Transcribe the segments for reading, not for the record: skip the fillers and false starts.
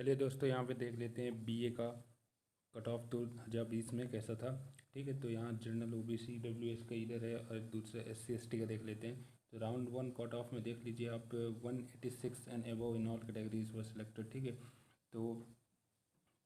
चलिए दोस्तों, यहाँ पे देख लेते हैं बीए का कट ऑफ 2020 में कैसा था। ठीक है, तो यहाँ जनरल ओबीसी डब्ल्यूएस का इधर है और दूसरा एससी एसटी का देख लेते हैं। तो राउंड 1 कट ऑफ में देख लीजिए आप, 186 and above in all categories were selected. ठीक है, तो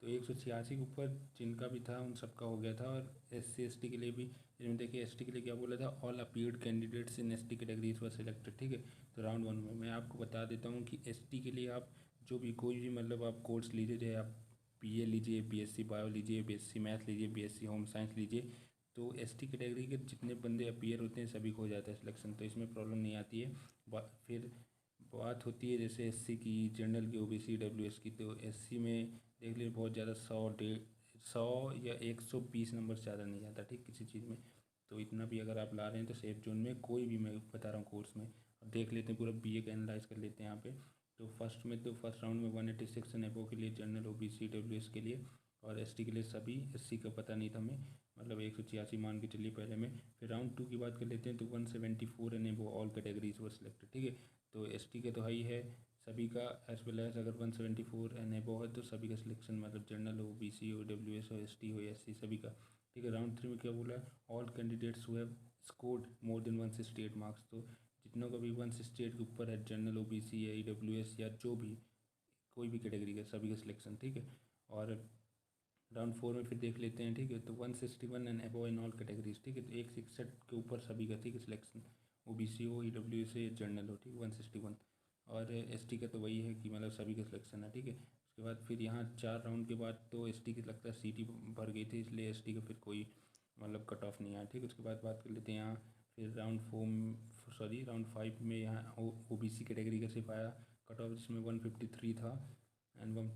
186 के ऊपर जिनका भी था उन सबका हो गया था। और एससी एसटी के लिए भी इसमें देखिए, एसटी के लिए क्या बोला था, all appeared candidates in ST categories were selected. ठीक है, तो राउंड 1 में मैं आपको बता देता हूँ कि एसटी के लिए आप जो भी कोई भी मतलब आप कोर्स लीजिए, चाहे आप बीए लीजिए, बीएससी बायो लीजिए, बीएससी मैथ लीजिए, बीएससी होम साइंस लीजिए, तो एसटी कैटेगरी के जितने बंदे अपीयर होते हैं सभी को हो जाता है सिलेक्शन, तो इसमें प्रॉब्लम नहीं आती है। फिर बात होती है जैसे एससी की, जनरल की, ओबीसी डब्ल्यूएस की। तो एससी में देख लीजिए बहुत ज़्यादा 100 या 120 नंबर से ज़्यादा नहीं आता ठीक किसी चीज़ में। तो इतना भी अगर आप ला रहे हैं तो सेफ जोन में कोई भी, मैं बता रहा हूँ कोर्स में। अब देख लेते हैं पूरा बीए का एनालाइज कर लेते हैं यहाँ पे। तो फर्स्ट राउंड में 186 एंड अबव के लिए जनरल ओबीसी डब्ल्यूएस के लिए, और एसटी के लिए सभी। एससी का पता नहीं था हमें, मतलब 186 मान के चलिए पहले में। फिर राउंड 2 की बात कर लेते हैं तो 174 and above all categories were selected. ठीक है, तो एसटी का तो हाई है सभी का, एज वेल एज अगर 174 एंड अबव है तो सभी का सिलेक्शन, मतलब जनरल हो, बीसी हो, डब्ल्यूएस हो, एसटी हो, एससी सभी का। ठीक है, राउंड 3 में क्या बोला है, all candidates who have scored more than 168 marks. तो जितनों का भी 168 के ऊपर है, जनरल ओबीसी या ईडब्ल्यूएस या जो भी कोई भी कैटेगरी का, सभी का सिलेक्शन। ठीक है, और राउंड 4 में फिर देख लेते हैं। ठीक है, तो 161 and above in all categories. ठीक है, तो 161 के ऊपर सभी का, ठीक है, सिलेक्शन, ओबीसी हो, ईडब्ल्यूएस या जनरल हो। ठीक है, 161। और एसटी का तो वही है कि मतलब सभी का सिलेक्शन है। ठीक है, उसके बाद फिर यहाँ 4 राउंड के बाद तो एसटी की लगता है सीट ही भर गई थी, इसलिए एसटी का फिर कोई मतलब कट ऑफ नहीं आया। ठीक है, उसके बाद बात कर लेते हैं यहाँ फिर राउंड 5 में यहाँ ओबीसी कैटेगरी का सिर्फ आया कट ऑफ, जिसमें 153 था एंड वन।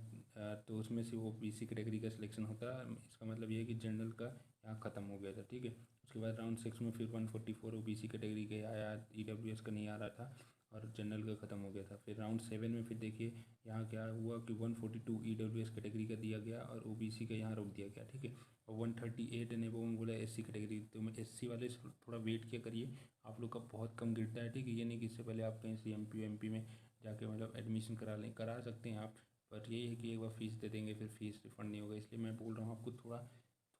तो उसमें से वो बीसी कैटेगरी का सिलेक्शन होता है। इसका मतलब ये है कि जनरल का यहाँ ख़त्म हो गया था। ठीक है, उसके बाद राउंड 6 में फिर 144 ओबीसी कैटेगरी के आया, ईडब्ल्यूएस का नहीं आ रहा था और जनरल का ख़त्म हो गया था। फिर राउंड 7 में फिर देखिए यहाँ क्या हुआ कि 142 ईडब्ल्यूएस कैटेगरी का दिया गया और ओबीसी का यहाँ रोक दिया गया। ठीक है, और 138 एंड एबव में बोला एससी कैटेगरी। तो मैं एससी वाले से थोड़ा वेट किया करिए, आप लोग का बहुत कम गिरता है। ठीक है, ये नहीं कि इससे पहले आप कहीं सी एमपी में जाके मतलब एडमिशन करा सकते हैं आप, पर यही है कि एक बार फीस दे देंगे फिर फीस रिफंड नहीं होगा। इसलिए मैं बोल रहा हूँ आपको थोड़ा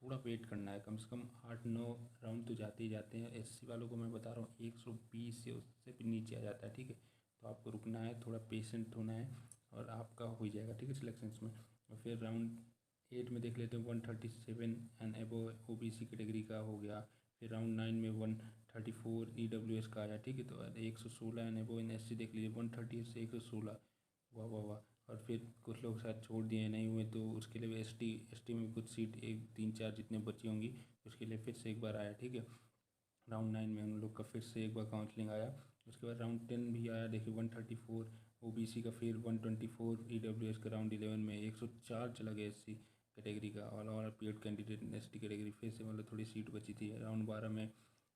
थोड़ा वेट करना है, कम से कम 8-9 राउंड तो जाते ही जाते हैं। एससी वालों को मैं बता रहा हूँ 120 से उससे भी नीचे आ जाता है। ठीक है, तो आपको रुकना है, थोड़ा पेशेंट होना है और आपका हो जाएगा। ठीक है, सिलेक्शन में। और फिर राउंड 8 में देख लेते हैं 137 एंड एबव ओबीसी कैटेगरी का हो गया। फिर राउंड 9 में 134 ईडब्ल्यूएस का आया। ठीक है, तो 116 एंड एबव इन एससी देख लीजिए, 138 से 116। वाह वाह वाह। और फिर कुछ लोग शायद छोड़ दिए नहीं हुए, तो उसके लिए एसटी में कुछ सीट 1 3 4 जितने बची होंगी उसके लिए फिर से एक बार आया। ठीक है, राउंड 9 में उन लोग का फिर से एक बार काउंसलिंग आया। उसके बाद राउंड 10 भी आया, देखिए 134 ओबीसी का, फिर 124 ईडब्ल्यूएस का। राउंड 11 में 104 चला गया एससी कैटेगरी का, और अपीयर्ड कैंडिडेट एसटी कैटेगरी फिर से मतलब थोड़ी सीट बची थी। राउंड 12 में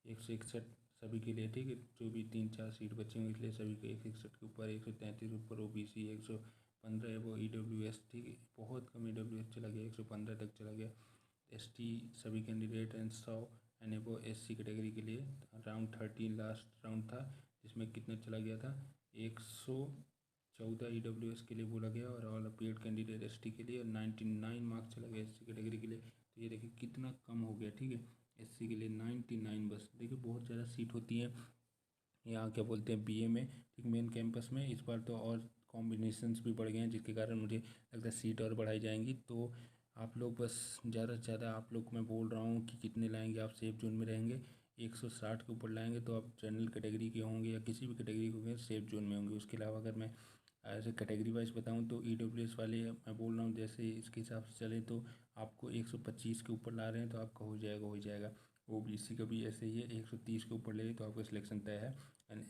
161 सभी के लिए। ठीक है, जो भी 3 4 सीट बची होंगी इसलिए सभी को 161 के ऊपर, 133 के ऊपर ओबीसी, 115 है वो ईडब्ल्यूएस। ठीक है, बहुत कम ईडब्ल्यूएस चला गया, 115 तक चला गया एसटी सभी candidate and 100 and above SC category के लिए। राउंड 13 लास्ट राउंड था, जिसमें कितना चला गया था, 114 ईडब्ल्यूएस के लिए बोला गया और ऑल अपीयर्ड कैंडिडेट एसटी के लिए 99 मार्क्स चला गया एससी कैटेगरी के लिए। तो ये देखिए कितना कम हो गया। ठीक है, एससी के लिए 99 बस। देखिए बहुत ज़्यादा सीट होती है यहाँ, क्या बोलते हैं, बीए में। ठीक, मेन कैंपस में इस बार तो और कॉम्बिनेशंस भी बढ़ गए हैं, जिसके कारण मुझे लगता है सीट और बढ़ाई जाएंगी। तो आप लोग बस ज़्यादा से ज़्यादा, आप लोग को मैं बोल रहा हूँ कि कितने लाएंगे आप सेफ जोन में रहेंगे, 160 के ऊपर लाएंगे तो आप जनरल कैटेगरी के होंगे या किसी भी कैटेगरी के होंगे सेफ जोन में होंगे। उसके अलावा अगर मैं ऐसे कैटेगरी वाइज बताऊँ तो ईडब्ल्यूएस वाले मैं बोल रहा हूँ जैसे इसके हिसाब से चले तो आपको 125 के ऊपर ला रहे हैं तो आपका हो जाएगा। ओबीसी का भी ऐसे ही है, 130 के ऊपर ले तो आपका सिलेक्शन तय है। एंड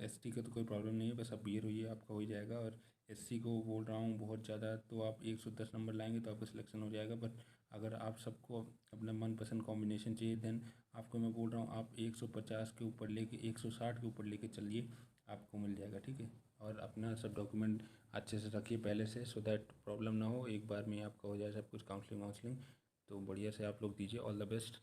एसटी का तो कोई प्रॉब्लम नहीं है, बस आप क्लियर होइए आपका हो जाएगा। और एससी को बोल रहा हूँ बहुत ज़्यादा, तो आप 110 नंबर लाएंगे तो आपका सिलेक्शन हो जाएगा। बट अगर आप सबको अपना मनपसंद कॉम्बिनेशन चाहिए देन आपको मैं बोल रहा हूँ आप 150 के ऊपर लेके 160 के ऊपर लेके चलिए, आपको मिल जाएगा। ठीक है, और अपना सब डॉक्यूमेंट अच्छे से रखिए पहले से, सो दैट प्रॉब्लम ना हो, एक बार में आपका हो जाए सब कुछ, काउंसलिंग वाउंसलिंग। तो बढ़िया से आप लोग दीजिए, ऑल द बेस्ट।